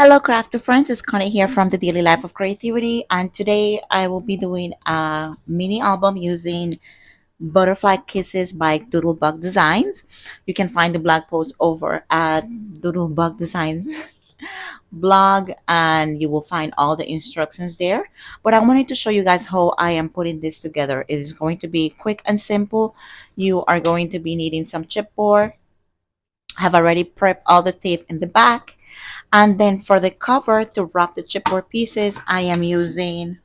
Hello, crafter friends. It's Connie here from the Daily Life of Creativity, and today I will be doing a mini album using Butterfly Kisses by Doodlebug Designs. You can find the blog post over at Doodlebug Designs blog, and you will find all the instructions there. But I wanted to show you guys how I am putting this together. It is going to be quick and simple. You are going to be needing some chipboard. Have already prepped all the tape in the back, and then for the cover to wrap the chipboard pieces, I am using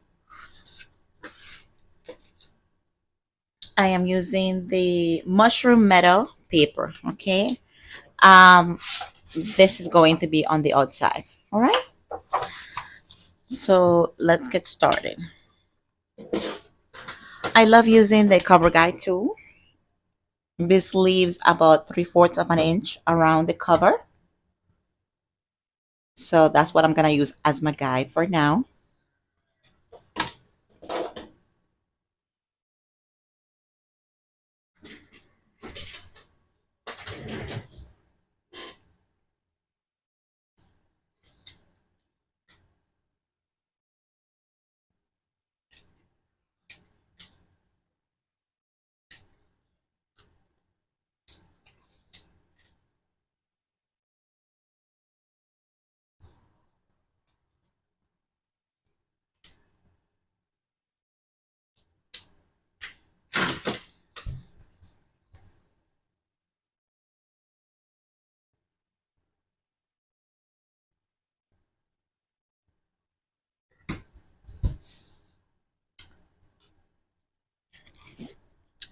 the mushroom metal paper. Okay. Um, this is going to be on the outside. All right. So let's get started. I love using the cover guide tool. This leaves about 3/4 of an inch around the cover. So that's what I'm gonna use as my guide for now.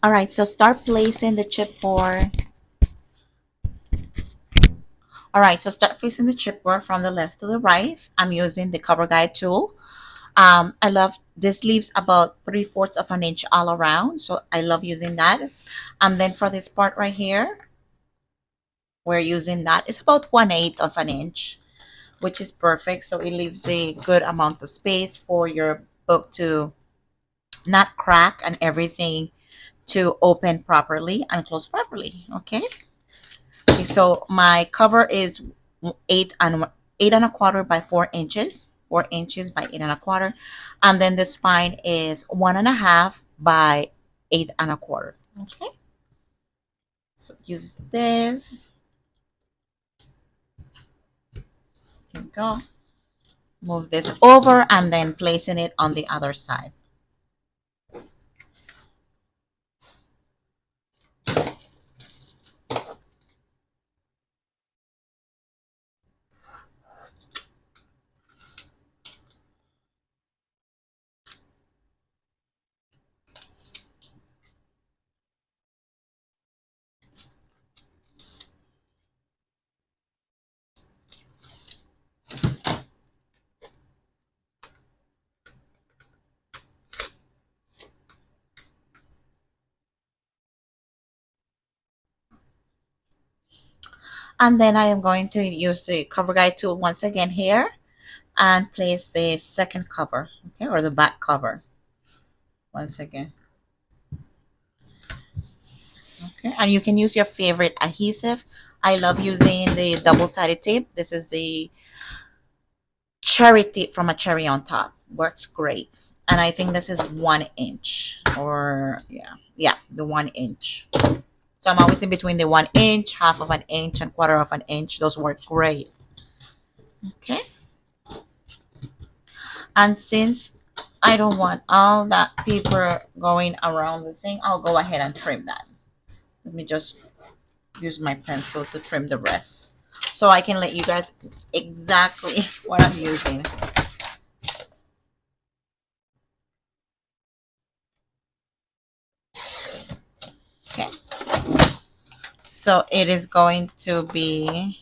All right, so start placing the chipboard. All right, so start placing the chipboard from the left to the right. I'm using the cover guide tool. I love this leaves about 3/4 of an inch all around, so I love using that. And then for this part right here, we're using that. It's about 1/8 of an inch, which is perfect. So it leaves a good amount of space for your book to not crack and everything to open properly and close properly. Okay. Okay, so my cover is 8 and 8 1/4 by 4 inches, 4 inches by 8 1/4, and then the spine is 1.5 by 8 1/4. Okay, so use this. Here we go. Move this over and then placing it on the other side. And then I am going to use the cover guide tool once again here and place the second cover, okay, or the back cover once again. Okay, and you can use your favorite adhesive. I love using the double-sided tape. This is the cherry tape from a cherry on top. Works great. And I think this is 1 inch, or yeah, the 1 inch. So I'm always in between the 1 inch, half of an inch, and quarter of an inch. Those work great. Okay. And since I don't want all that paper going around the thing, I'll go ahead and trim that. Let me just use my pencil to trim the rest so I can let you guys exactly what I'm using. Okay, so it is going to be,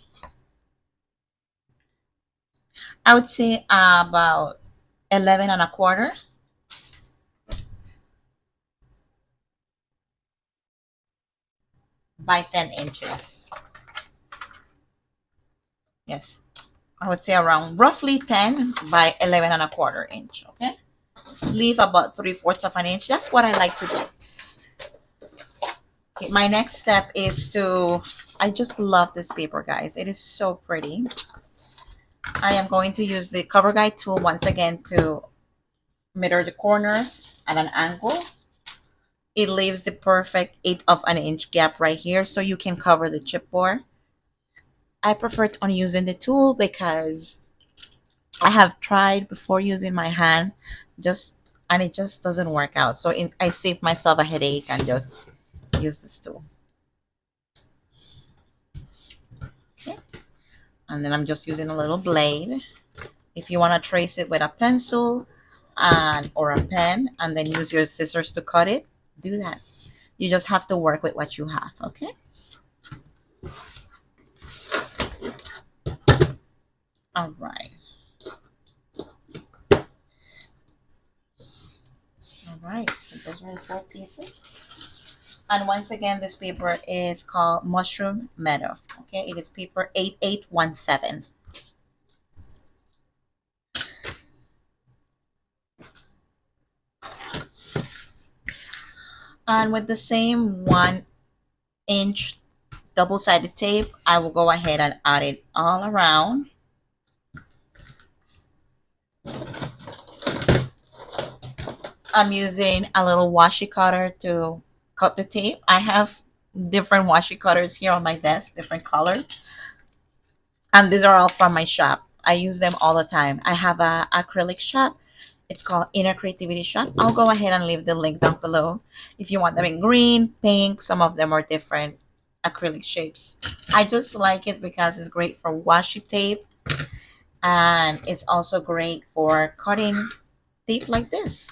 I would say, about 11 1/4 by 10 inches. Yes, I would say around roughly 10 by 11 1/4 inch. Okay, leave about 3/4 of an inch. That's what I like to do. Okay, my next step is to, I just love this paper, guys. It is so pretty. I am going to use the cover guide tool once again to mirror the corners at an angle. It leaves the perfect 1/8 gap right here so you can cover the chipboard. I prefer on using the tool because I have tried before using my hand, just and it just doesn't work out. So I save myself a headache and just use this tool. Okay, and then I'm just using a little blade. If you want to trace it with a pencil and or a pen, and then use your scissors to cut it, do that. You just have to work with what you have. Okay. All right. All right. So those are the 4 pieces. And once again, this paper is called Mushroom Meadow. Okay, it is paper 8817. And with the same 1-inch double-sided tape, I will go ahead and add it all around. I'm using a little washi cutter to cut the tape. I have different washi cutters here on my desk, different colors. And these are all from my shop. I use them all the time. I have a acrylic shop. It's called Inner Creativity Shop. I'll go ahead and leave the link down below. If you want them in green, pink, some of them are different acrylic shapes. I just like it because it's great for washi tape, and it's also great for cutting tape like this,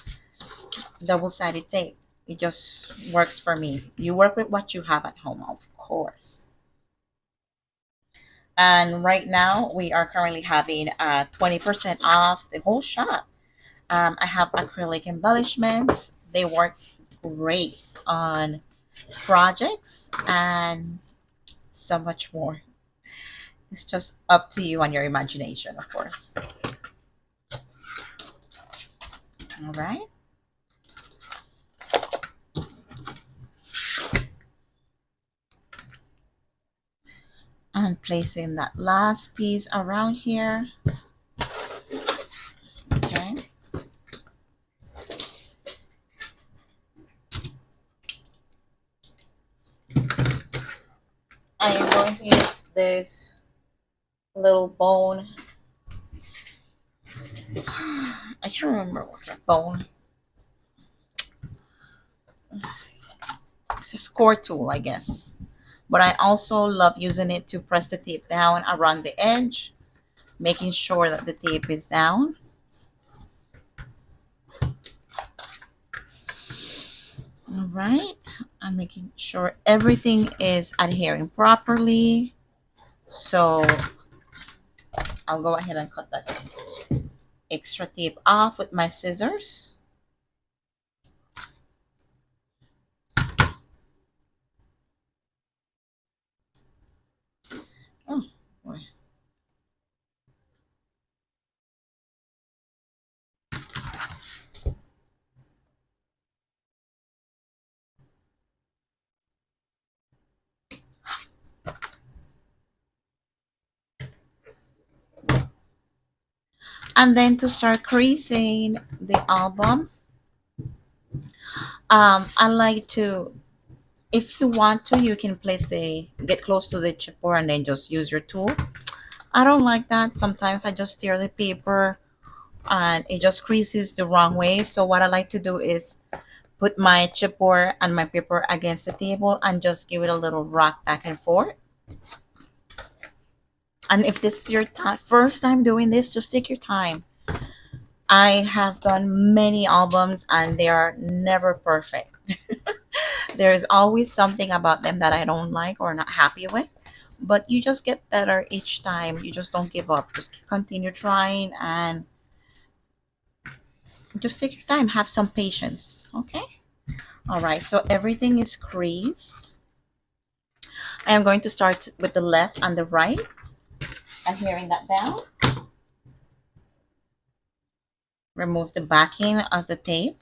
double-sided tape. It just works for me. You work with what you have at home, of course. And right now we are currently having 20% off the whole shop. I have acrylic embellishments. They work great on projects and so much more. It's just up to you and your imagination, of course. All right. And placing that last piece around here. Okay. I am going to use this little bone. I can't remember what the bone. It's a score tool, I guess. But I also love using it to press the tape down around the edge, making sure that the tape is down. All right, I'm making sure everything is adhering properly. So I'll go ahead and cut that extra tape off with my scissors. Oh, boy. And then to start creasing the album, I like to, if you want to, you can place get close to the chipboard and then just use your tool. I don't like that. Sometimes I just tear the paper and it just creases the wrong way. So what I like to do is put my chipboard and my paper against the table and just give it a little rock back and forth. And if this is your first time doing this, just take your time. I have done many albums and they are never perfect. There is always something about them that I don't like or not happy with. But you just get better each time. You just don't give up. Just continue trying and just take your time. Have some patience. Okay? All right. So everything is creased. I am going to start with the left and the right. Adhering that down. Remove the backing of the tape.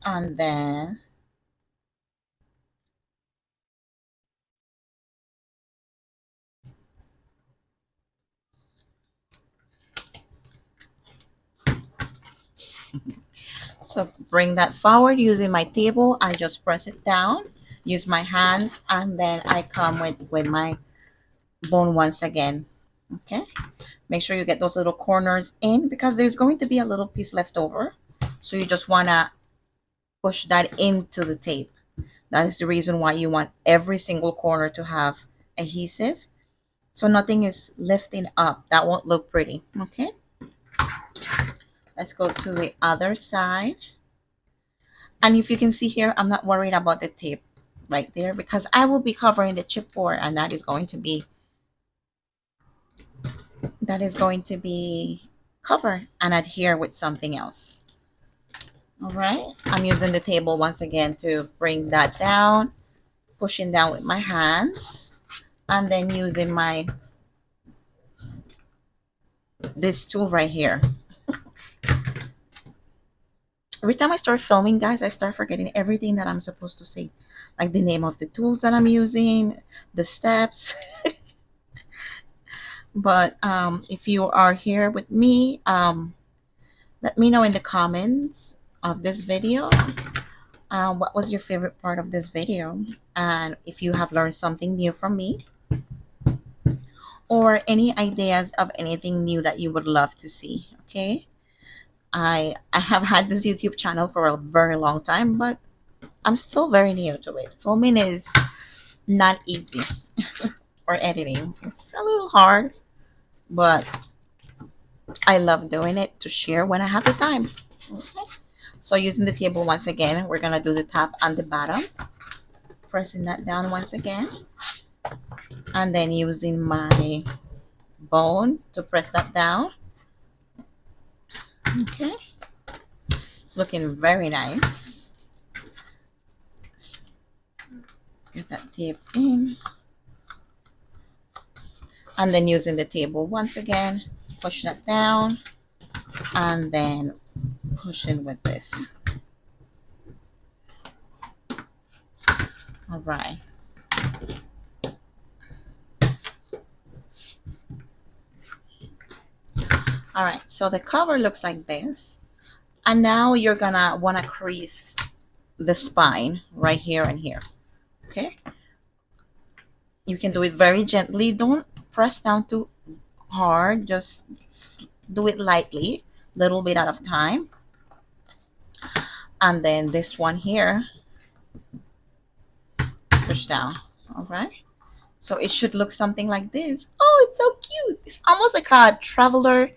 And then so bring that forward using my table. I just press it down, use my hands, and then I come with my bone once again. Okay, make sure you get those little corners in because there's going to be a little piece left over. So you just want to push that into the tape. That is the reason why you want every single corner to have adhesive. So nothing is lifting up. That won't look pretty. Okay, let's go to the other side. And if you can see here, I'm not worried about the tape right there because I will be covering the chipboard, and that is going to be covered and adhere with something else. All right, I'm using the table once again to bring that down, pushing down with my hands, and then using my this tool right here. Every time I start filming, guys, I start forgetting everything that I'm supposed to say, like the name of the tools that I'm using, the steps. But if you are here with me, let me know in the comments of this video what was your favorite part of this video, and if you have learned something new from me, or any ideas of anything new that you would love to see. Okay, I have had this YouTube channel for a very long time, but I'm still very new to it. Filming is not easy, or editing. It's a little hard, but I love doing it to share when I have the time. Okay. So using the table once again, we're gonna do the top and the bottom, pressing that down once again, and then using my bone to press that down. Okay, it's looking very nice. Get that tape in, and then using the table once again, push that down, and then pushing with this. All right. All right, so the cover looks like this. And now you're gonna wanna crease the spine right here and here. Okay, you can do it very gently. Don't press down too hard. Just do it lightly, little bit at a time. And then this one here, push down. All right. So it should look something like this. Oh, it's so cute. It's almost like a traveler.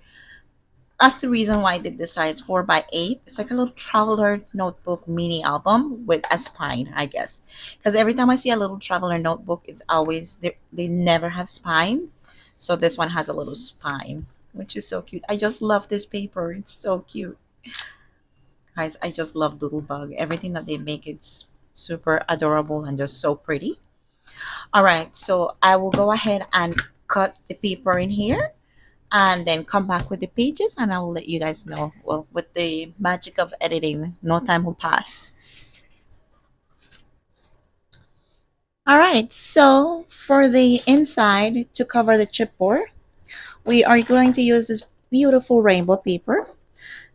That's the reason why I did this size 4x8. It's like a little traveler notebook mini album with a spine, I guess. Because every time I see a little traveler notebook, it's always, they never have spine. So this one has a little spine, which is so cute. I just love this paper. It's so cute. Guys, I just love Doodlebug. Everything that they make, it's super adorable and just so pretty. All right, so I will go ahead and cut the paper in here and then come back with the pages, and I will let you guys know. Well, with the magic of editing, no time will pass. All right, so for the inside to cover the chipboard, we are going to use this beautiful rainbow paper.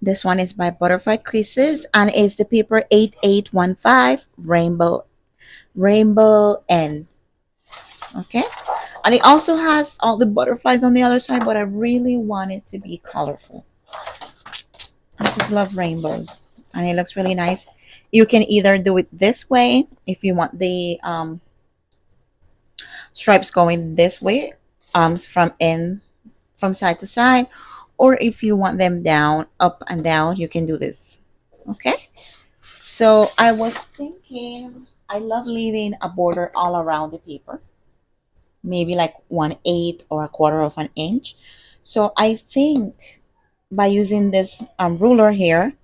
This one is by Butterfly Kisses and is the paper 8815 Rainbow N. Okay, and it also has all the butterflies on the other side, but I really want it to be colorful. I just love rainbows, and it looks really nice. You can either do it this way if you want the stripes going this way, from side to side, or if you want them down, up and down, you can do this. Okay, so I was thinking, I love leaving a border all around the paper, maybe like 1/8 or a quarter of an inch. So I think by using this ruler here,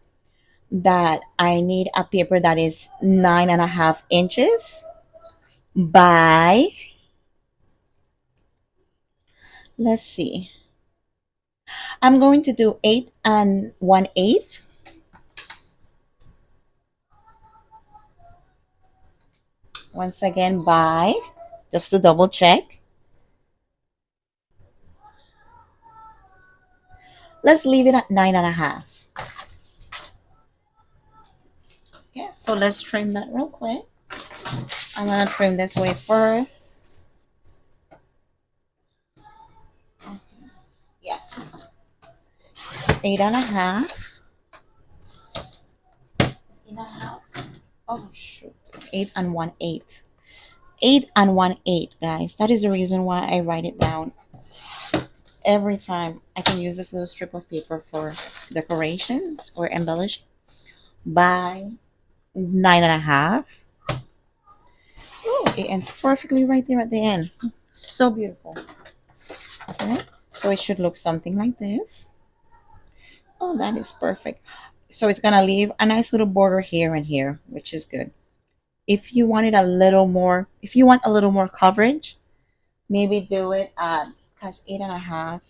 that I need a paper that is 9.5 inches by, let's see, I'm going to do 8 and 1/8. once again by, just to double check. Let's leave it at 9.5. Yeah, so let's trim that real quick. I'm gonna trim this way first. Okay. Yes. 8.5. It's 8.5. Oh shoot. It's 8 and 1/8. 8 and 1/8, guys. That is the reason why I write it down every time. I can use this little strip of paper for decorations or embellish by 9.5. Oh, it ends perfectly right there at the end. So beautiful. Okay. So it should look something like this. Oh, that is perfect. So it's gonna leave a nice little border here and here, which is good. If you wanted a little more, if you want a little more coverage, maybe do it at, because 8.5.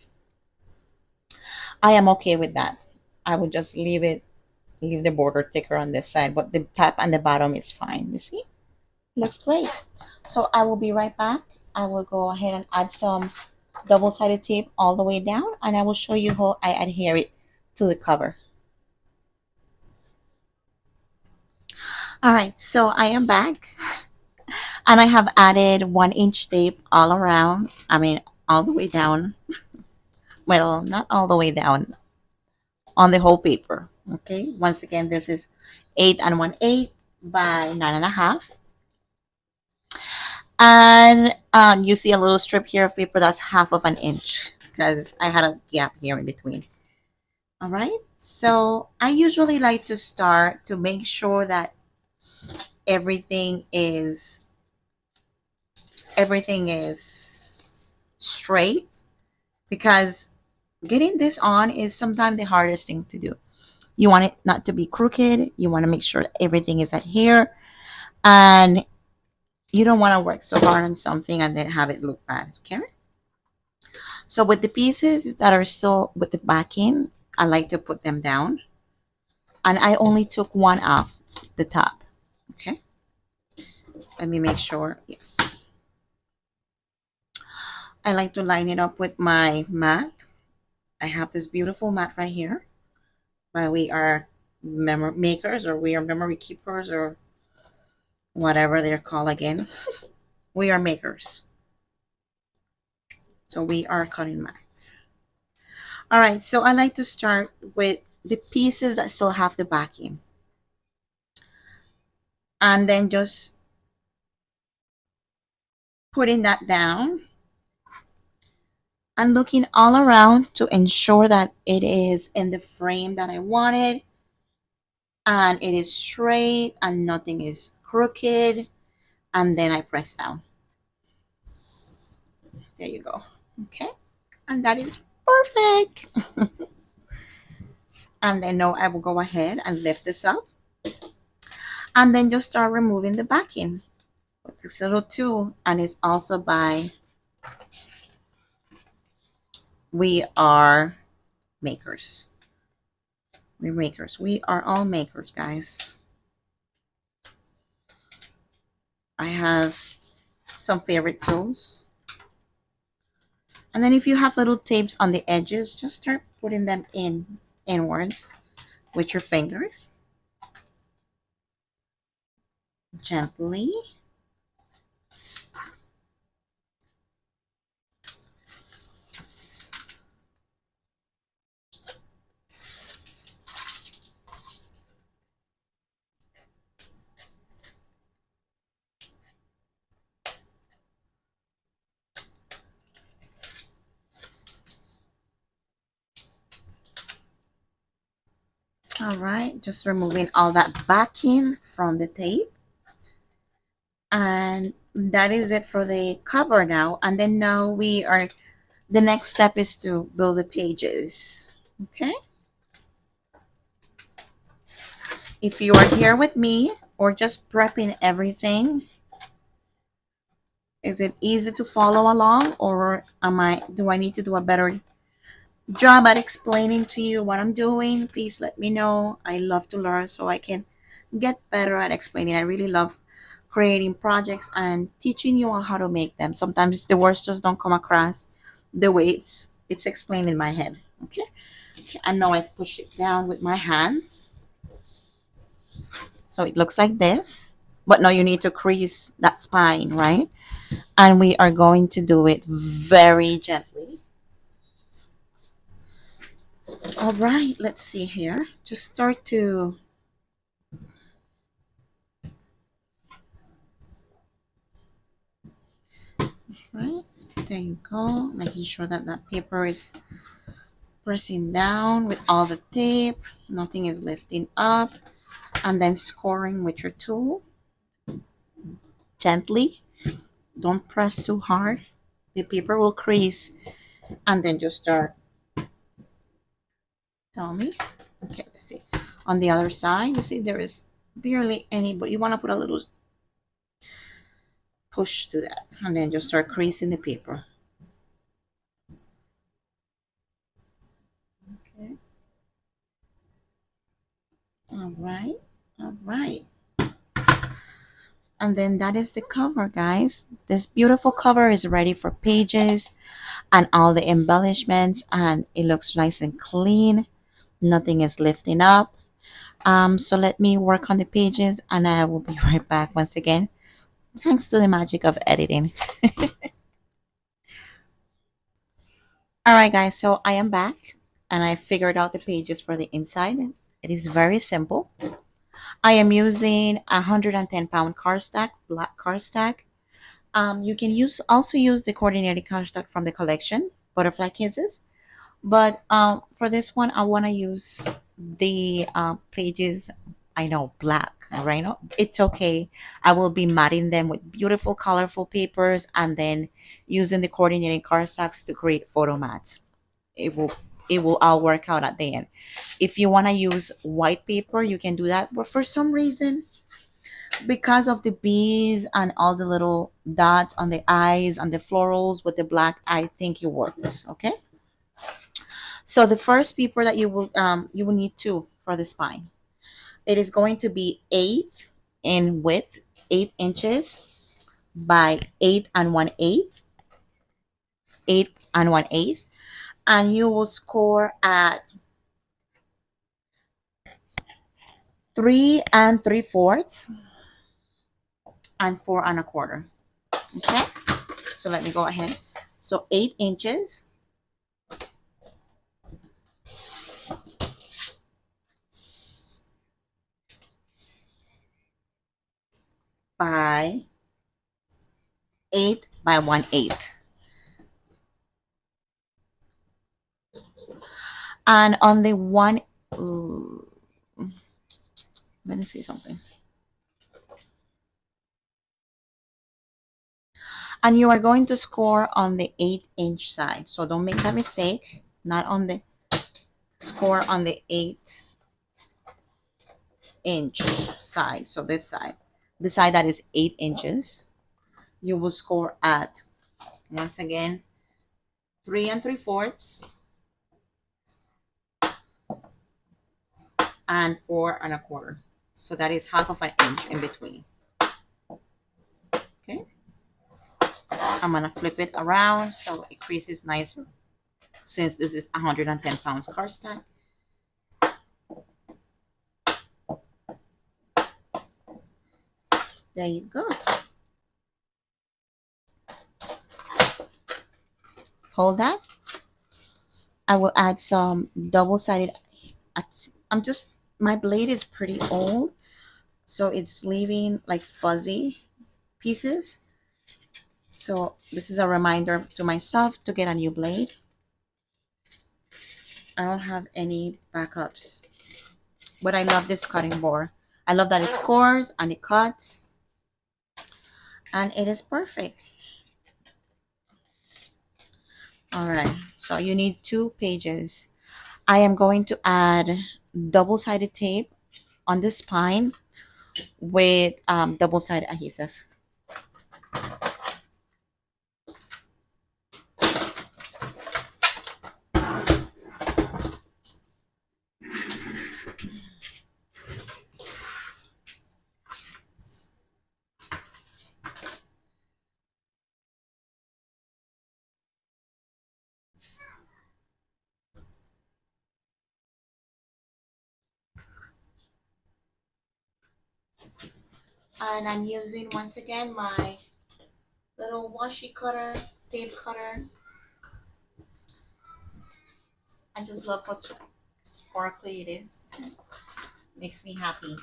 I am okay with that. I would just leave the border thicker on this side, but the top and the bottom is fine. You see? Looks great. So I will be right back. I will go ahead and add some double-sided tape all the way down, and I will show you how I adhere it to the cover. All right, so I am back, and I have added 1-inch tape all around. I mean, all the way down. Well, not all the way down, on the whole paper. Okay, once again, this is 8 and 1/8 by 9.5. And you see a little strip here of paper that's 1/2 inch because I had a gap here in between. All right, so I usually like to start to make sure that everything is everything is straight, because getting this on is sometimes the hardest thing to do. You want it not to be crooked. You want to make sure everything is adhere, and you don't want to work so hard on something and then have it look bad. Okay. So with the pieces that are still with the backing, I like to put them down. And I only took one off the top. Okay. Let me make sure. Yes. I like to line it up with my mat. I have this beautiful mat right here. But we are memory makers, or we are memory keepers, or whatever they're called again. We are makers. So we are cutting mats. All right. So I like to start with the pieces that still have the backing, and then just putting that down and looking all around to ensure that it is in the frame that I wanted, and it is straight and nothing is crooked, and then I press down. There you go. Okay, and that is perfect. And then now I will go ahead and lift this up, and then just start removing the backing with this little tool. And it's also by We Are Makers. We're makers. We are all makers, guys. I have some favorite tools. And then if you have little tapes on the edges, just start putting them inwards with your fingers. Gently. All right, just removing all that backing from the tape. And that is it for the cover now. And then now the next step is to build the pages. Okay. If you are here with me or just prepping everything, is it easy to follow along, or do I need to do a better job at explaining to you what I'm doing? Please let me know. I love to learn so I can get better at explaining. I really love creating projects and teaching you on how to make them. Sometimes the words just don't come across the way it's explained in my head. Okay. Okay, and now I push it down with my hands. So it looks like this. But now you need to crease that spine, right? And we are going to do it very gently. All right, let's see here. Just start to, right? There you go. Making sure that that paper is pressing down with all the tape. Nothing is lifting up. And then scoring with your tool gently. Don't press too hard. The paper will crease. And then just start. Tell me. Okay, let's see. On the other side, you see there is barely any, but you want to put a little push to that. And then just start creasing the paper. Okay. All right. All right. And then that is the cover, guys. This beautiful cover is ready for pages and all the embellishments, and it looks nice and clean. Nothing is lifting up. So let me work on the pages and I will be right back once again. Thanks to the magic of editing. All right, guys, so I am back and I figured out the pages for the inside. It is very simple. I am using a 110-pound cardstock, black cardstock. You can also use the coordinated cardstock from the collection, Butterfly Kisses. But for this one, I want to use the pages, I know, black, right? No, it's okay. I will be matting them with beautiful, colorful papers and then using the coordinating cardstocks to create photo mats. It will it will all work out at the end. If you want to use white paper, you can do that. But for some reason, because of the bees and all the little dots on the eyes and the florals with the black, I think it works. Okay. So the first paper that you will need two for the spine. It is going to be 8 in width, 8 inches by 8 and 1/8, 8 and 1/8, and you will score at 3 3/4 and 4 1/4. Okay, so let me go ahead. So 8 inches by 8 by 1/8. And on the one, ooh, let me see something. And you are going to score on the 8 inch side. So don't make that mistake. Not on the score on the 8 inch side. So this side, the side that is 8 inches, you will score at, once again, 3 3/4 and 4 1/4. So that is half of an inch in between. Okay. I'm gonna flip it around so it creases nicer. Since this is 110 pounds cardstock. There you go. Hold that. I will add some double-sided. My blade is pretty old, so it's leaving like fuzzy pieces. So this is a reminder to myself to get a new blade. I don't have any backups, but I love this cutting board. I love that it scores and it cuts, and it is perfect. All right, so you need 2 pages. I am going to add double-sided tape on the spine with double-sided adhesive. And I'm using once again my little washi cutter, tape cutter. I just love how sparkly it is. Makes me happy.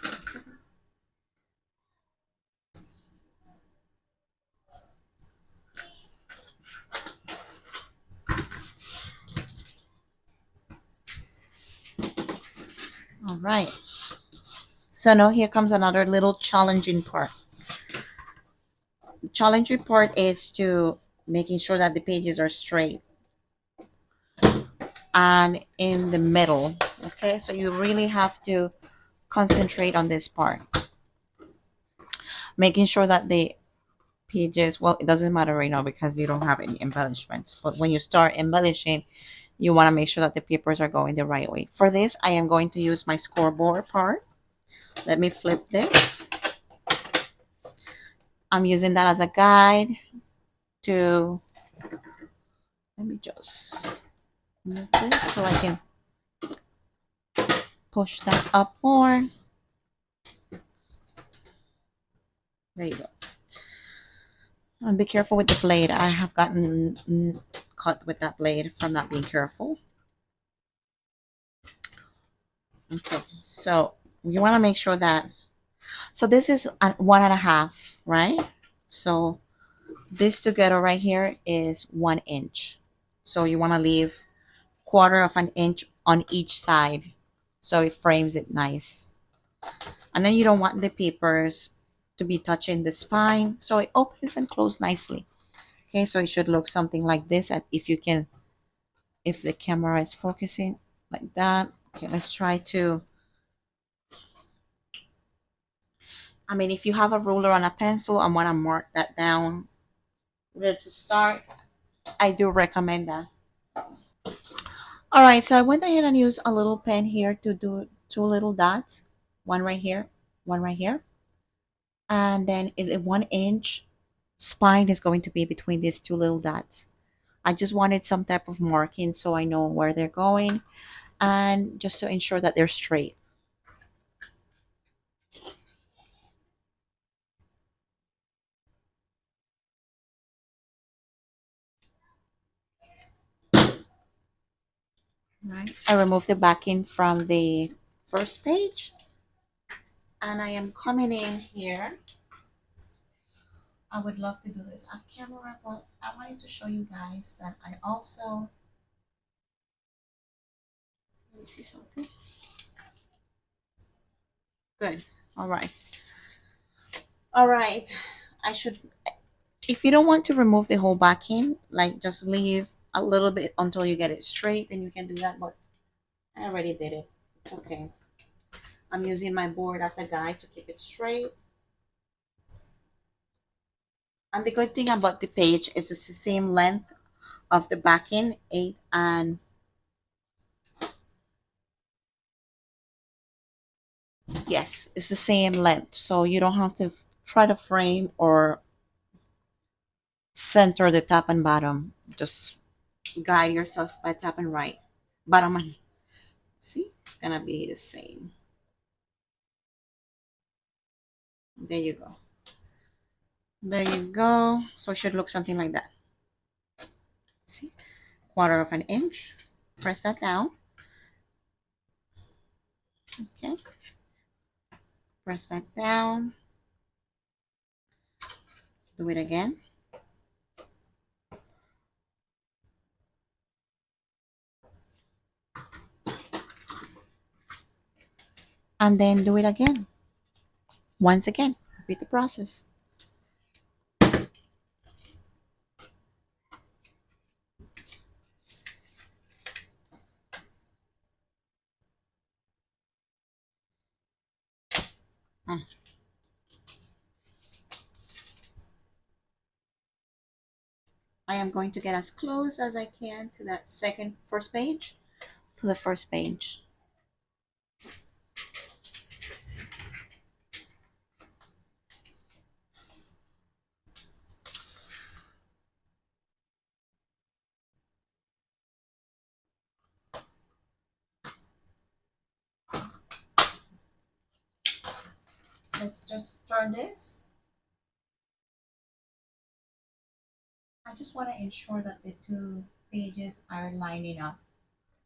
All right. So now here comes another little challenging part. The challenging part is to making sure that the pages are straight and in the middle. Okay, so you really have to concentrate on this part. Making sure that the pages, well, it doesn't matter right now because you don't have any embellishments. But when you start embellishing, you want to make sure that the papers are going the right way. For this, I am going to use my scoreboard part. Let me flip this. I'm using that as a guide to, let me just move this so I can push that up more. There you go. And be careful with the blade. I have gotten cut with that blade from not being careful. Okay, so you want to make sure that, so this is 1.5, right? So this together right here is 1 inch. So you want to leave 1/4 inch on each side so it frames it nice. And then you don't want the papers to be touching the spine, so it opens and closes nicely. Okay, so it should look something like this. And if you can, if the camera is focusing like that. Okay, let's try to, I mean, if you have a ruler and a pencil and want to mark that down where to start, I do recommend that. All right, so I went ahead and used a little pen here to do 2 little dots, one right here, one right here, and then the 1 inch spine is going to be between these 2 little dots. I just wanted some type of marking so I know where they're going and just to ensure that they're straight. Right. I removed the backing from the first page and I am coming in here. I would love to do this off camera, but I wanted to show you guys that I also, let me see something. Good. All right. All right. I should, if you don't want to remove the whole backing, like just leave a little bit until you get it straight, then you can do that. But I already did it. It's okay. I'm using my board as a guide to keep it straight. And the good thing about the page is it's the same length of the backing, 8 and yes, it's the same length. So you don't have to try to frame or center the top and bottom. Just guide yourself by top and right. Bottom and see, it's gonna be the same. There you go. There you go. So it should look something like that. See, 1/4 inch. Press that down. Okay. Press that down. Do it again. And then do it again. Once again. Repeat the process. Mm. I am going to get as close as I can to that first page, to the first page. Let's just turn this. I just want to ensure that the two pages are lining up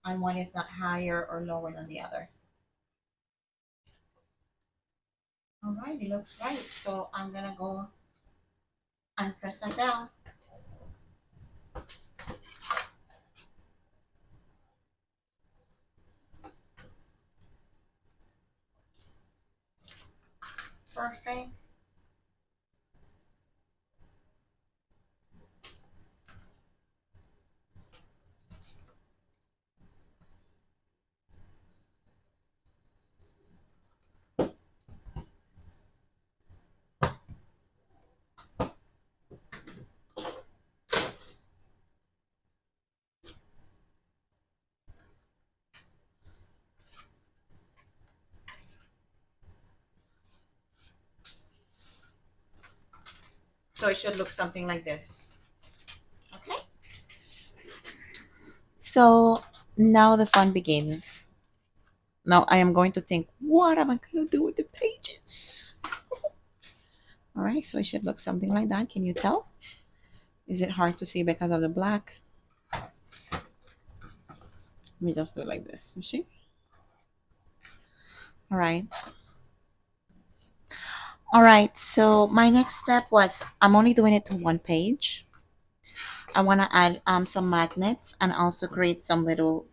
and one is not higher or lower than the other. All right, it looks right. So I'm gonna go and press that down. Perfect. So it should look something like this. Okay. So now the fun begins. Now I am going to think, what am I going to do with the pages? All right, so it should look something like that. Can you tell? Is it hard to see because of the black? Let me just do it like this. You see? All right. All right. So my next step was I'm only doing it to one page. I want to add some magnets and also create some little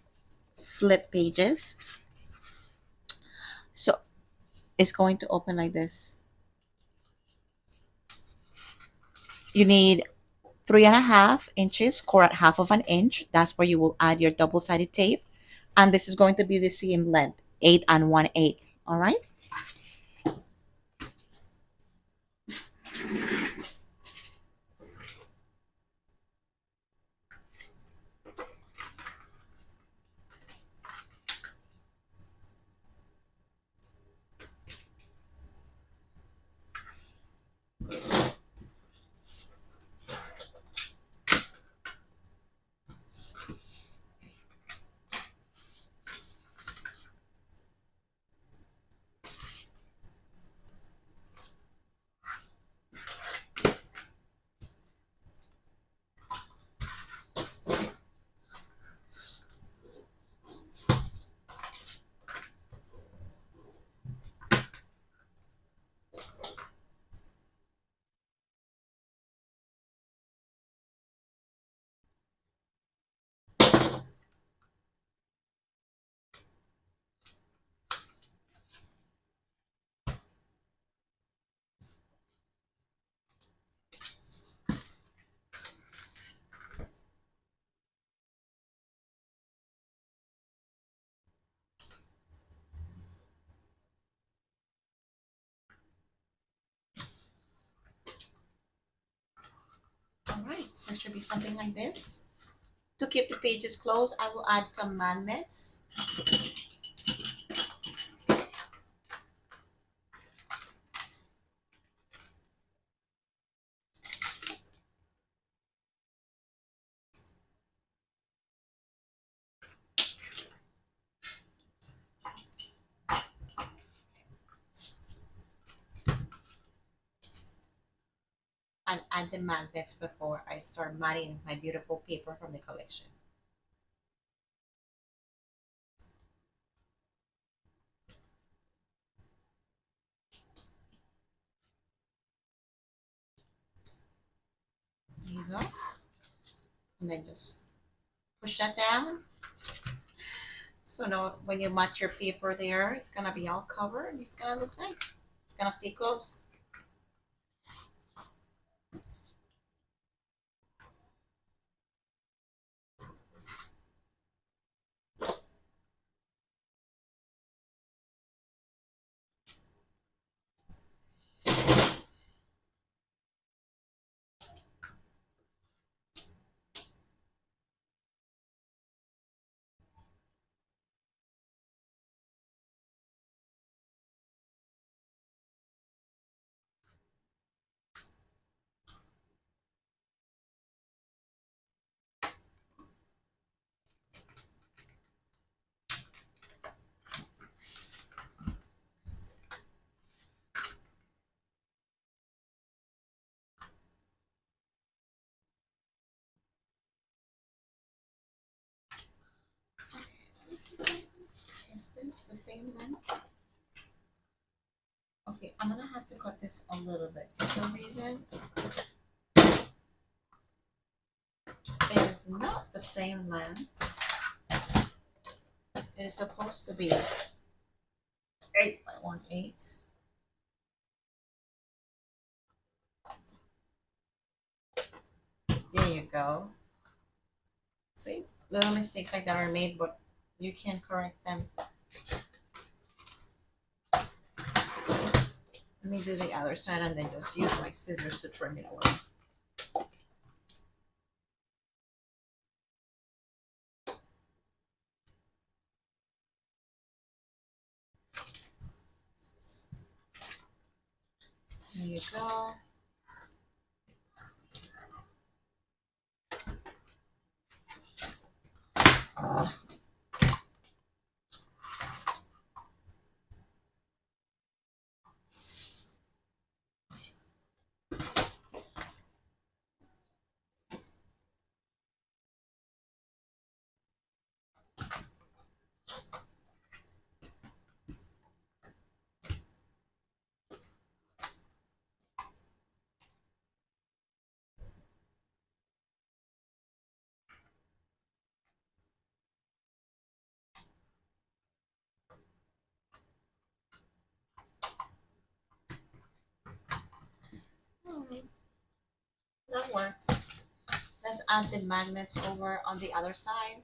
flip pages. So it's going to open like this. You need 3.5 inches, core at half of an inch. That's where you will add your double-sided tape. And this is going to be the seam length, 8 1/8. All right. All right. So it should be something like this. To keep the pages closed, I will add some magnets. And add the magnets before I start matting my beautiful paper from the collection. There you go. And then just push that down. So now when you mat your paper there, it's gonna be all covered and it's gonna look nice. It's gonna stay close. Is this the same length? Okay, I'm gonna have to cut this a little bit. For some reason, it is not the same length. It is supposed to be 8 by 1/8. There you go. See, little mistakes like that are made, but you can correct them. Let me do the other side and then just use my scissors to trim it away. There you go. That works. Let's add the magnets over on the other side.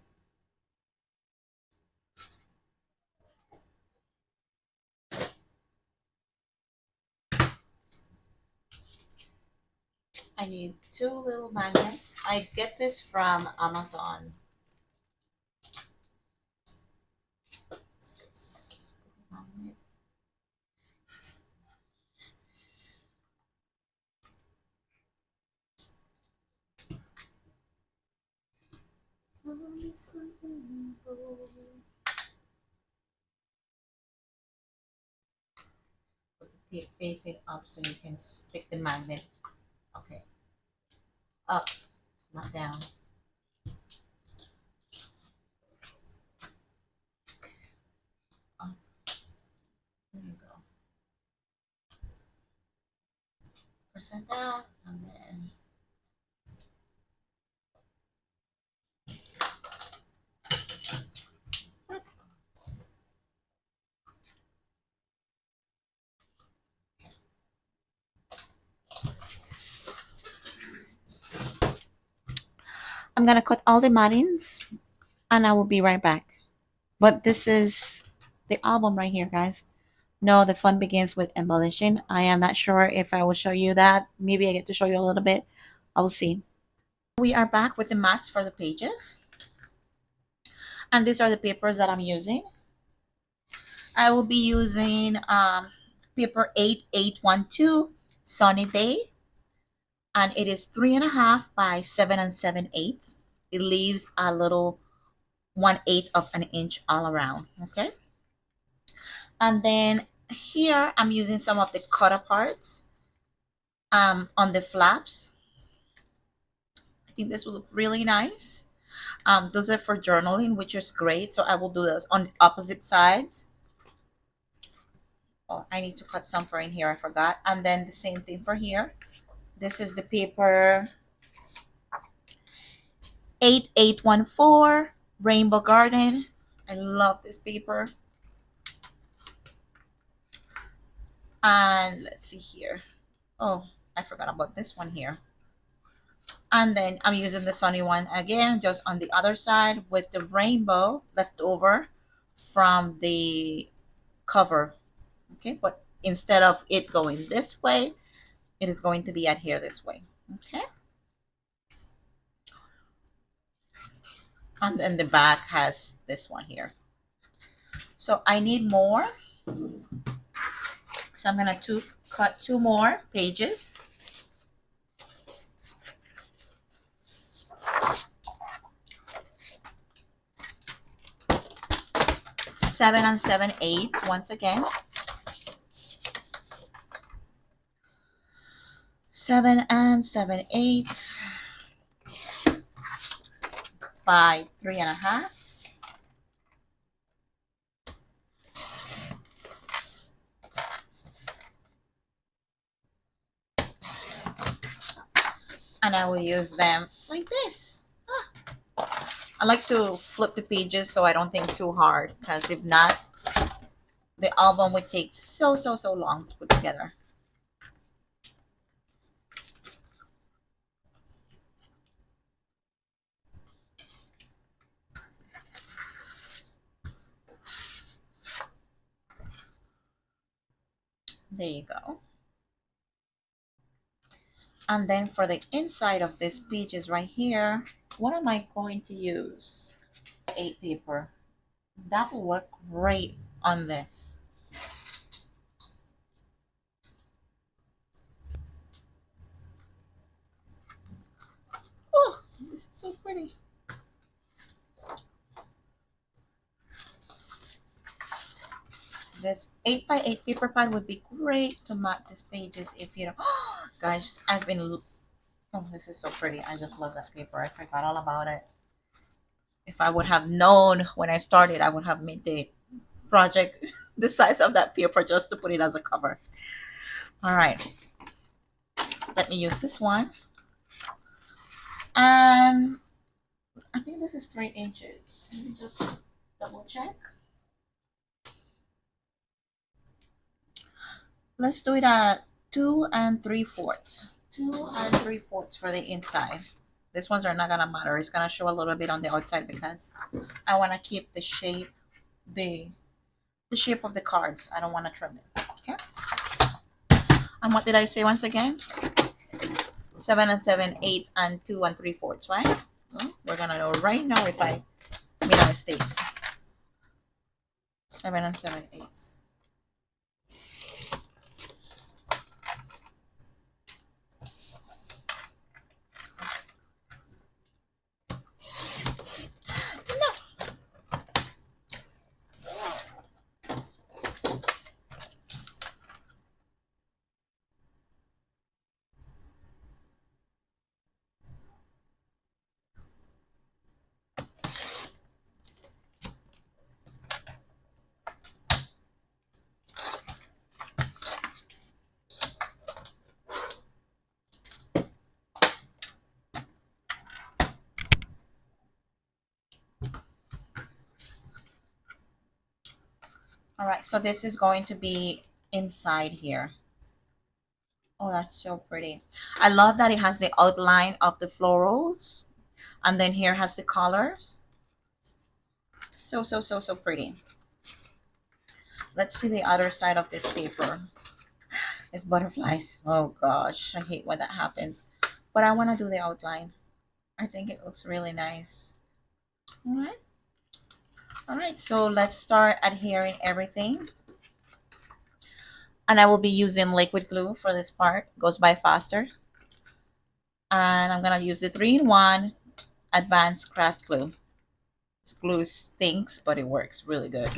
I need 2 little magnets. I get this from Amazon. Let's just put the magnet. Put the tape facing up so you can stick the magnet. Okay, up, not down. Up. There you go. Press it down and then I'm gonna cut all the margins and I will be right back. But this is the album right here, guys. No, the fun begins with embellishing. I am not sure if I will show you that. Maybe I get to show you a little bit. I will see. We are back with the mats for the pages. And these are the papers that I'm using. I will be using paper 8812 Sunny Day. And it is 3.5 by 7 7/8. It leaves a little 1/8 of an inch all around. Okay. And then here I'm using some of the cutter parts on the flaps. I think this will look really nice. Those are for journaling, which is great. So I will do those on opposite sides. Oh, I need to cut some for in here. I forgot. And then the same thing for here. This is the paper 8814 Rainbow Garden. I love this paper. And let's see here. Oh, I forgot about this one here. And then I'm using the sunny one again, just on the other side with the rainbow left over from the cover. Okay, but instead of it going this way, it is going to be at here this way. Okay. And then the back has this one here. So I need more. So I'm gonna cut 2 more pages. Seven 7/8 once again. 7 7/8 by 3.5. and I will use them like this. I like to flip the pages so I don't think too hard, because if not, the album would take so long to put together. There you go. And then for the inside of this pages right here, what am I going to use? 8 paper. That will work great on this. Oh, this is so pretty. This 8 by 8 paper pad would be great to mat these pages if you know. Guys, I've been. Oh, this is so pretty. I just love that paper. I forgot all about it. If I would have known when I started, I would have made the project the size of that paper just to put it as a cover. All right. Let me use this one. And I think this is 3 inches. Let me just double check. Let's do it at 2 3/4. 2 3/4 for the inside. These ones are not gonna matter. It's gonna show a little bit on the outside because I want to keep the shape, the shape of the cards. I don't want to trim it. Okay. And what did I say once again? 7 7/8 and 2 3/4, right? Well, we're gonna know right now if I made a mistake. 7 7/8. All right, so this is going to be inside here. Oh, that's so pretty. I love that it has the outline of the florals, and then here has the colors. So pretty. Let's see the other side of this paper. It's butterflies. Oh gosh, I hate when that happens. But I want to do the outline. I think it looks really nice. All right. All right, so let's start adhering everything. And I will be using liquid glue for this part. It goes by faster. And I'm going to use the 3-in-1 advanced craft glue. This glue stinks, but it works really good.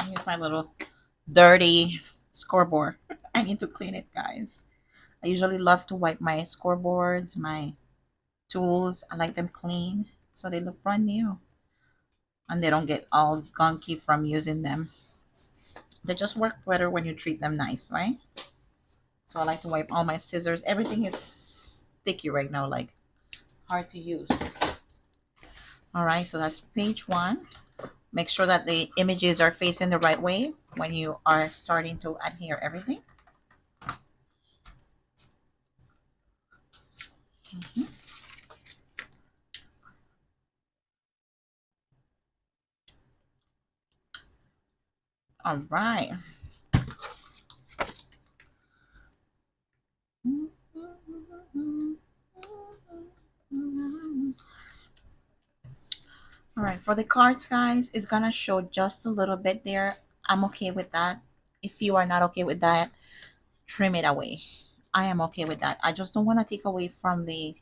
Here's my little dirty scoreboard. I need to clean it, guys. I usually love to wipe my scoreboards, my tools. I like them clean so they look brand new and they don't get all gunky from using them. They just work better when you treat them nice, right? So I like to wipe all my scissors. Everything is sticky right now, like hard to use. All right, so that's page 1. Make sure that the images are facing the right way when you are starting to adhere everything. Mhm. All right. All right, for the cards, guys, it's gonna show just a little bit there. I'm okay with that. If you are not okay with that, trim it away. I am okay with that. I just don't want to take away from the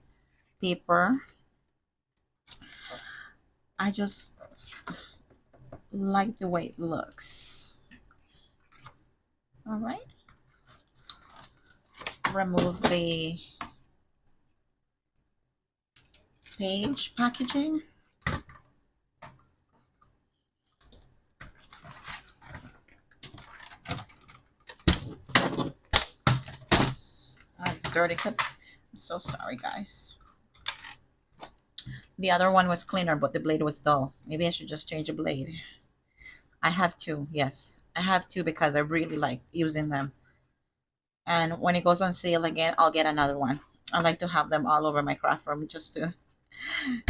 paper. I just like the way it looks. All right. Remove the page packaging. Dirty cup. I'm so sorry, guys. The other one was cleaner, but the blade was dull. Maybe I should just change a blade. I have two. Yes, I have two because I really like using them. And when it goes on sale again, I'll get another one. I like to have them all over my craft room just to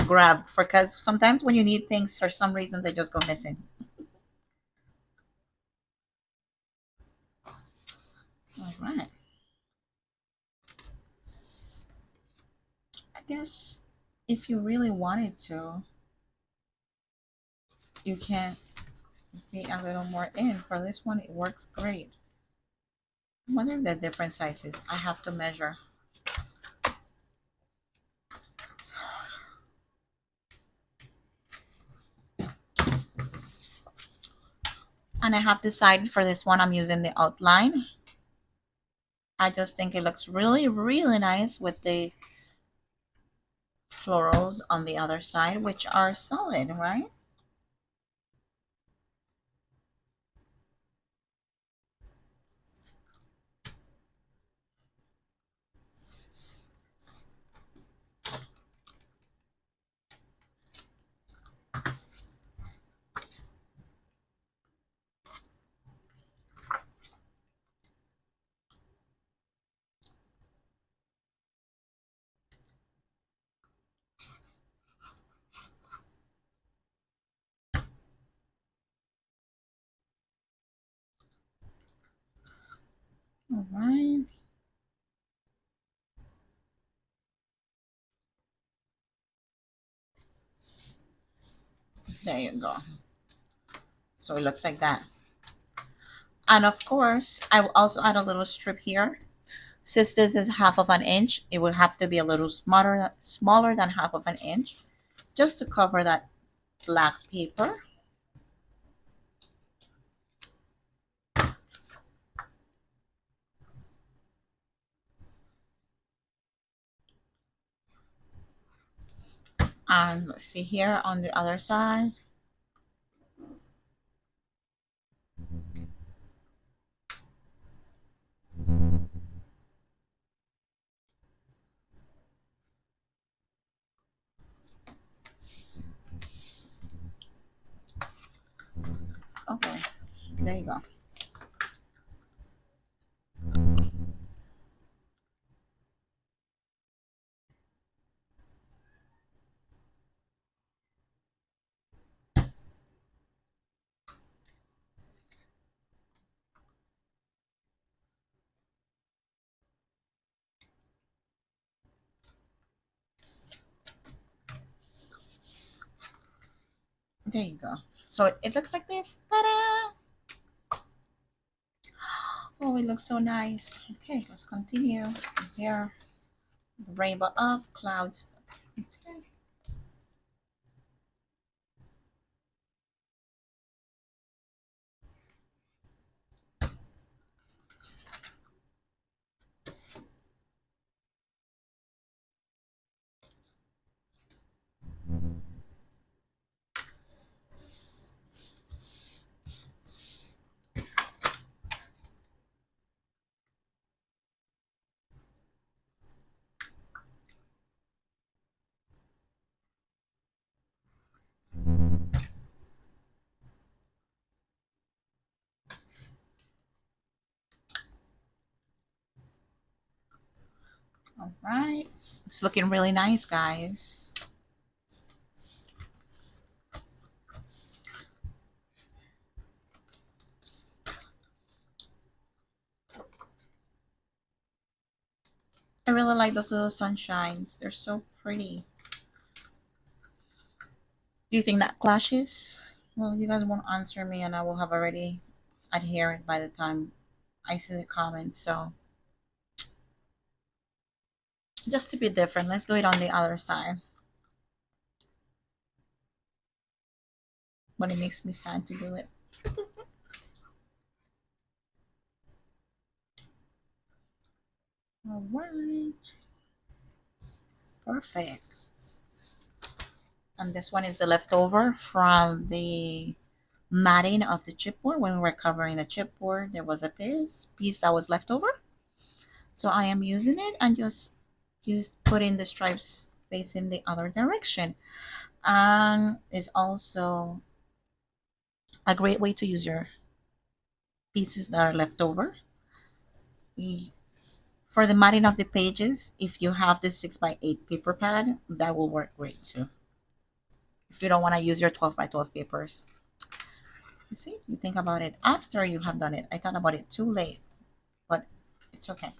grab for, because sometimes when you need things for some reason they just go missing. All right. I guess if you really wanted to, you can be a little more in. For this one, it works great. I wonder if they're different sizes. I have to measure. And I have decided for this one, I'm using the outline. I just think it looks really, really nice with the florals on the other side, which are solid, right? All right. There you go. So it looks like that. And of course, I will also add a little strip here. Since this is half of an inch, it would have to be a little smaller than half of an inch, just to cover that black paper. And let's see here on the other side. Okay, there you go. There you go. So it looks like this. Ta-da! Oh, it looks so nice. Okay, let's continue. Here, rainbow up, clouds. Okay. All right. It's looking really nice, guys. I really like those little sunshines. They're so pretty. Do you think that clashes? Well, you guys won't answer me, and I will have already adhered by the time I see the comments. So, just to be different, let's do it on the other side. but it makes me sad to do it. All right, perfect. And this one is the leftover from the matting of the chipboard. When we were covering the chipboard, there was a piece that was left over. So I am using it and just put in the stripes facing the other direction. And it's also a great way to use your pieces that are left over. For the matting of the pages, if you have this 6x8 paper pad, that will work great too. If you don't want to use your 12x12 papers. You see, you think about it after you have done it. I thought about it too late, but it's okay.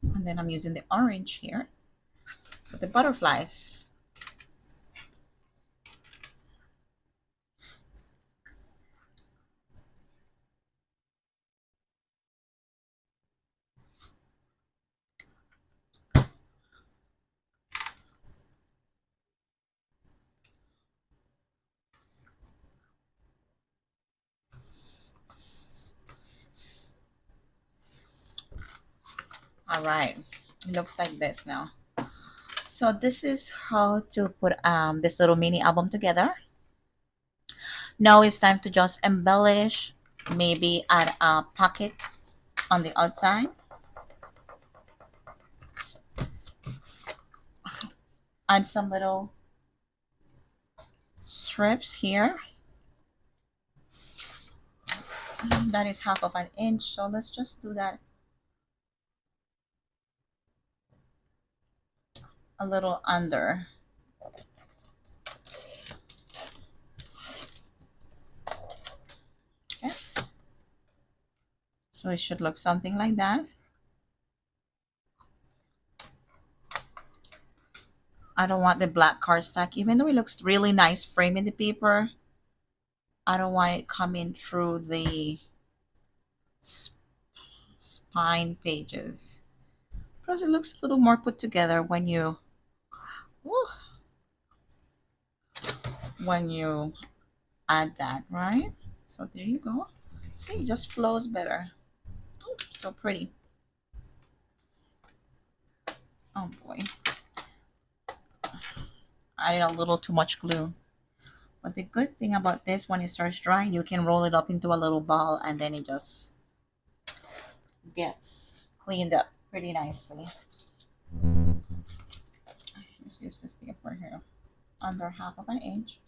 And then I'm using the orange here for the butterflies. All right, it looks like this now. So this is how to put this little mini album together. Now it's time to just embellish, maybe add a pocket on the outside. Add some little strips here. That is half of an inch, so let's just do that a little under. Okay. So it should look something like that. I don't want the black cardstock, even though it looks really nice framing the paper. I don't want it coming through the spine pages. Plus it looks a little more put together when you add that, right? So there you go. See, it just flows better. Oh, so pretty. Oh boy. I added a little too much glue. But the good thing about this, when it starts drying, you can roll it up into a little ball and then it just gets cleaned up pretty nicely. Just use this paper here, under half of an inch.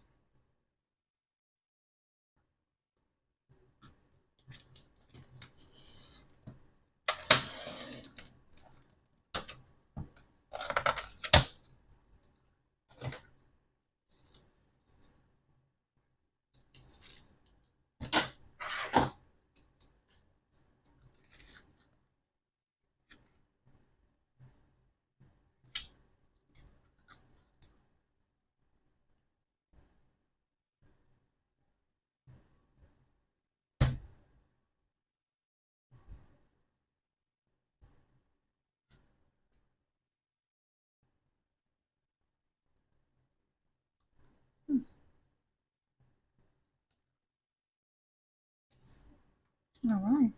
All right.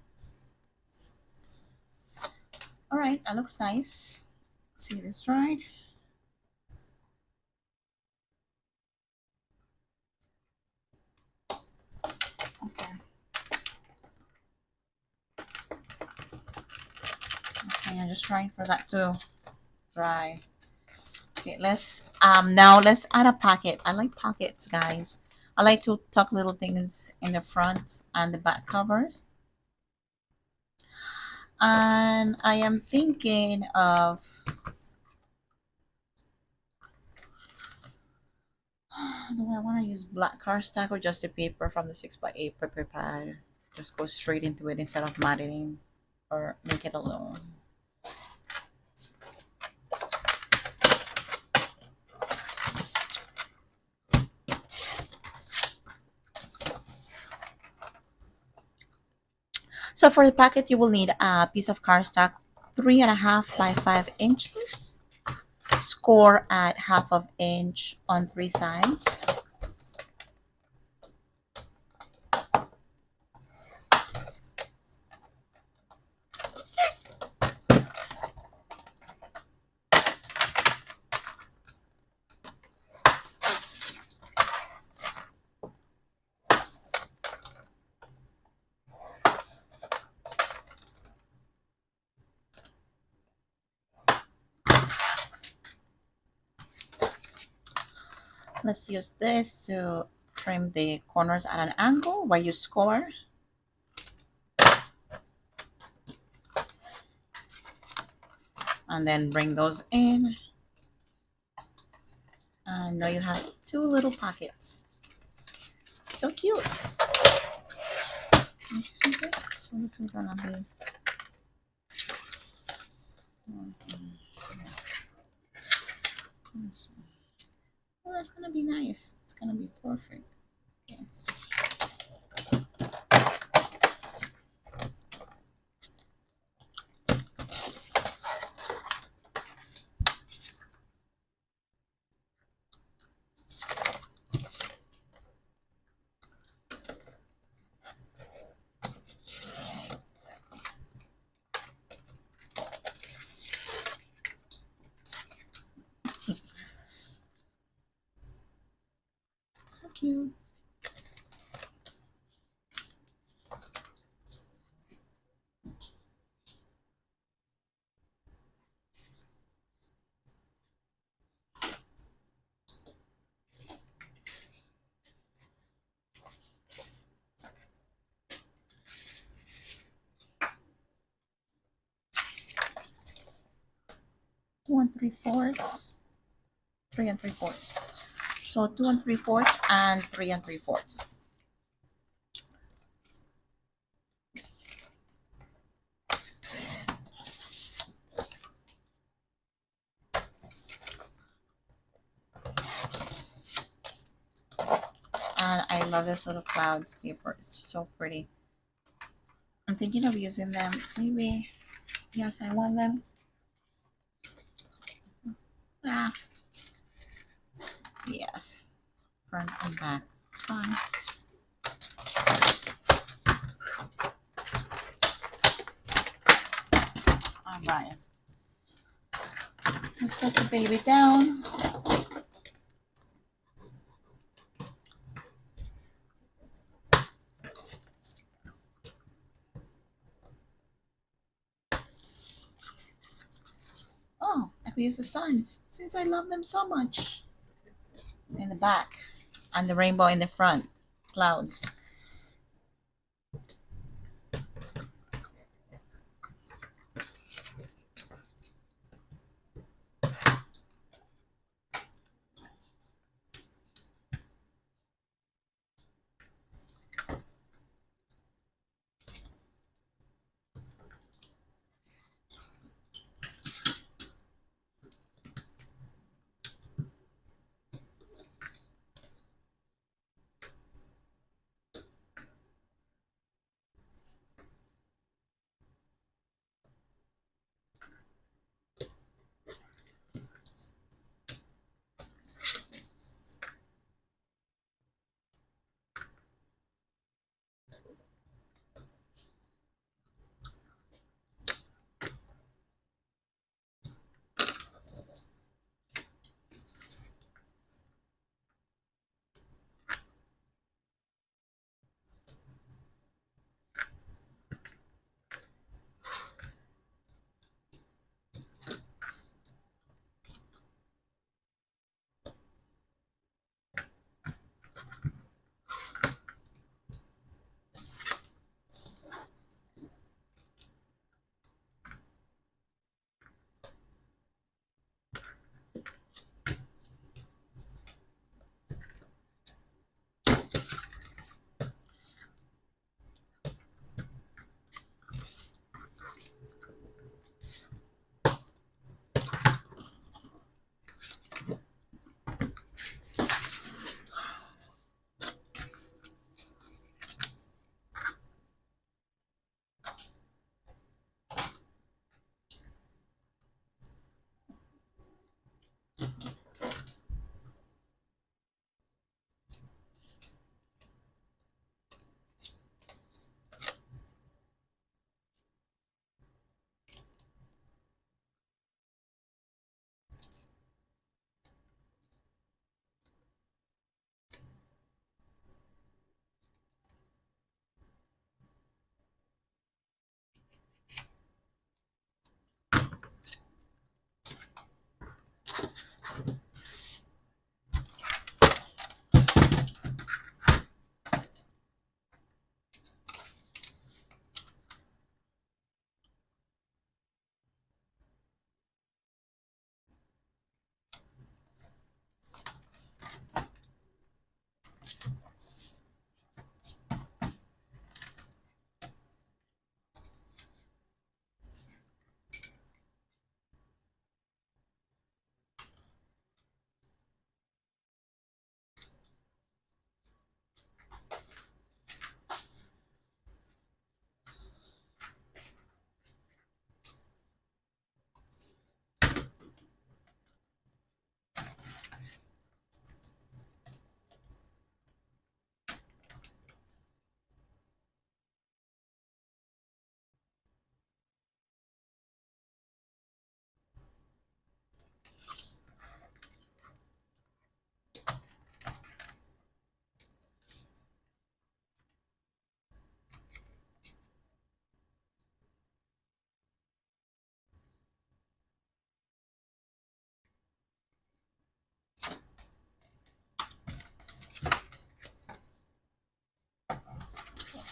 All right, that looks nice. See this dried? Okay. Okay, I'm just trying for that to dry. Okay, let's now let's add a pocket. I like pockets, guys. I like to tuck little things in the front and the back covers. And I am thinking of do I want to use black cardstock or just the paper from the 6x8 paper pad? Just go straight into it instead of matting or make it alone. So for the packet, you will need a piece of cardstock 3.5 by 5 inches. score at 1/2 inch on 3 sides. Let's use this to trim the corners at an angle where you score. And then bring those in. And now you have 2 little pockets. So cute. So this is gonna be well, that's gonna be nice. It's gonna be perfect. Yes. So cute. Two and 3/4, 3 3/4. So 2 3/4 and 3 3/4. And I love this little clouds paper. It's so pretty. I'm thinking of using them. Maybe, yes, I want them. Ah, yes, front and back. Fine. All right. Let's press the baby down. Oh, I could use the suns since I love them so much. In the back and the rainbow in the front. Clouds.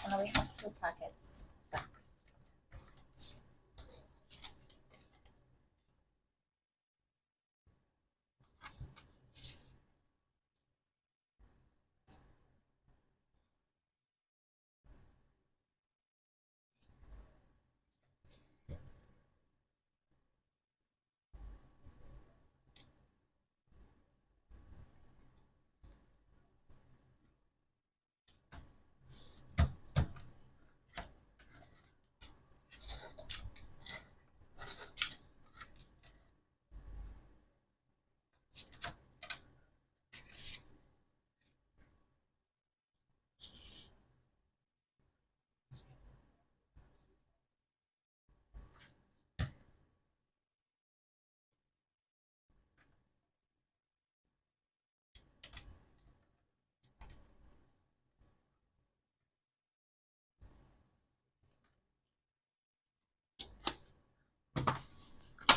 And we have two packets.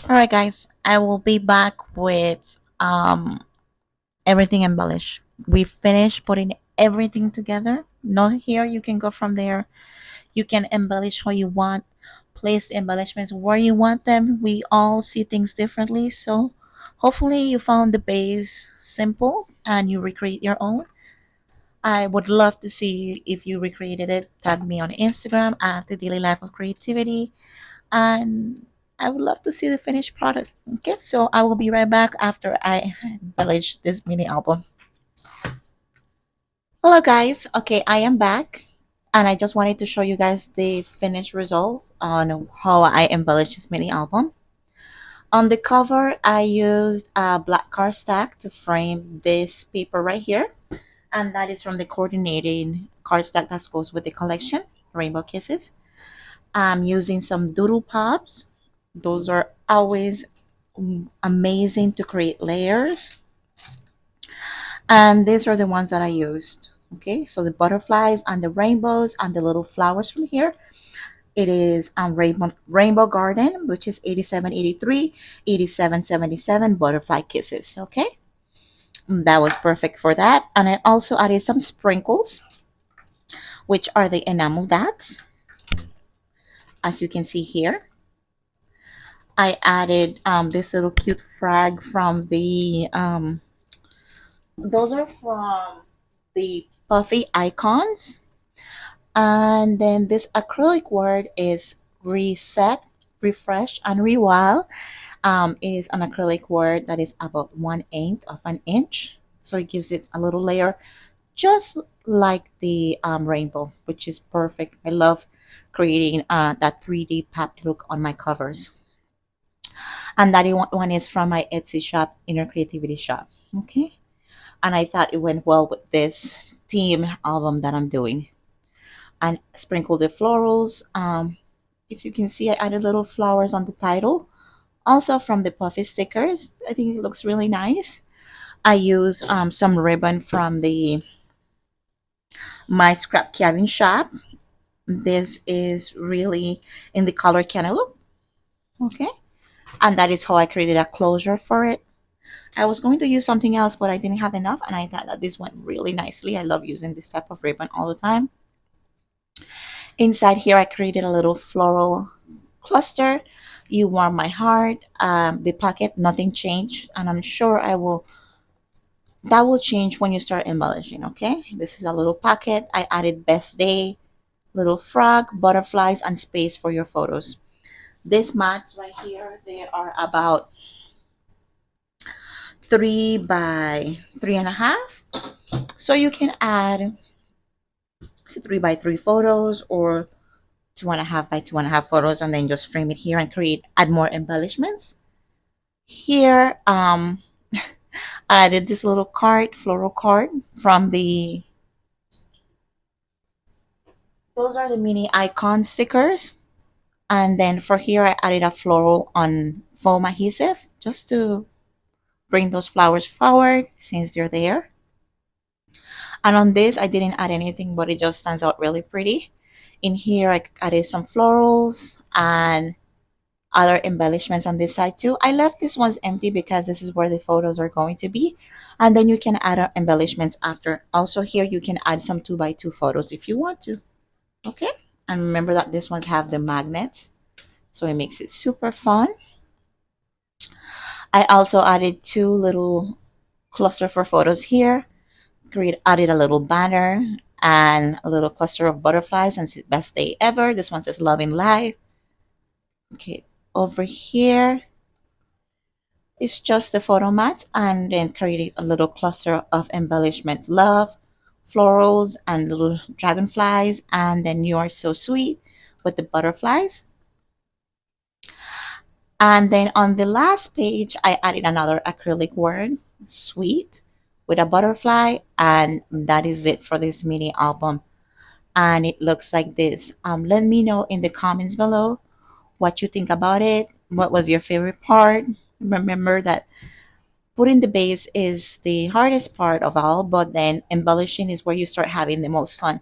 All right, guys, I will be back with everything embellished. We finished putting everything together. Not here. You can go from there. You can embellish how you want. Place the embellishments where you want them. We all see things differently. So hopefully you found the base simple and you recreate your own. I would love to see if you recreated it. Tag me on Instagram at the Daily Life of Creativity, and I would love to see the finished product. Okay, so I will be right back after I embellish this mini album. Hello, guys. Okay, I am back, and I just wanted to show you guys the finished result on how I embellished this mini album. On the cover, I used a black cardstock to frame this paper right here, and that is from the coordinating cardstock that goes with the collection, Rainbow Kisses. I'm using some doodle pops. Those are always amazing to create layers. And these are the ones that I used. Okay, so the butterflies and the rainbows and the little flowers from here. It is Rainbow Garden, which is 8783, 8777 Butterfly Kisses. Okay, that was perfect for that. And I also added some sprinkles, which are the enamel dots, as you can see here. I added this little cute frag from the those are from the puffy icons. And then this acrylic word is reset, refresh, and rewild. Is an acrylic word that is about 1/8 of an inch. So it gives it a little layer, just like the rainbow, which is perfect. I love creating that 3D pop look on my covers. And that one is from my Etsy shop, Inner Creativity Shop. Okay. And I thought it went well with this theme album that I'm doing. And sprinkle the florals. If you can see, I added little flowers on the title. Also from the puffy stickers. I think it looks really nice. I use some ribbon from the My Scrap Cabin shop. This is really in the color cantaloupe. Okay. And that is how I created a closure for it. I was going to use something else, but I didn't have enough, and I thought that this went really nicely. I love using this type of ribbon all the time. Inside here, I created a little floral cluster. You warm my heart. The pocket, nothing changed, and I'm sure I will. That will change when you start embellishing. Okay, this is a little pocket. I added best day, little frog, butterflies, and space for your photos. These mats right here, they are about 3 by 3.5. So you can add 3 by 3 photos or 2.5 by 2.5 photos, and then just frame it here and add more embellishments. Here, I added this little card, floral card from the. Those are the mini icon stickers, and then for here I added a floral on foam adhesive just to bring those flowers forward since they're there. And on this, I didn't add anything, but it just stands out really pretty. In here, I added some florals and other embellishments on this side too. I left this ones empty because this is where the photos are going to be. And then you can add embellishments after. Also here, you can add some 2 by 2 photos if you want to. Okay, and remember that this ones have the magnets, so it makes it super fun. I also added two little cluster for photos here. Added a little banner and a little cluster of butterflies and says best day ever. This one says love in life. Okay, over here is just the photo mat, and then created a little cluster of embellishments, love, florals, and little dragonflies, and then you are so sweet with the butterflies. And then on the last page, I added another acrylic word, sweet, with a butterfly, and that is it for this mini album. And it looks like this. Let me know in the comments below what you think about it. What was your favorite part? Remember that putting the base is the hardest part of all, but then embellishing is where you start having the most fun.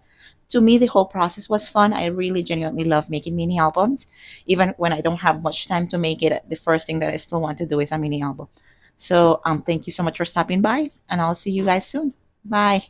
To me, the whole process was fun. I really genuinely love making mini albums. Even when I don't have much time to make it, the first thing that I still want to do is a mini album. So thank you so much for stopping by, and I'll see you guys soon. Bye.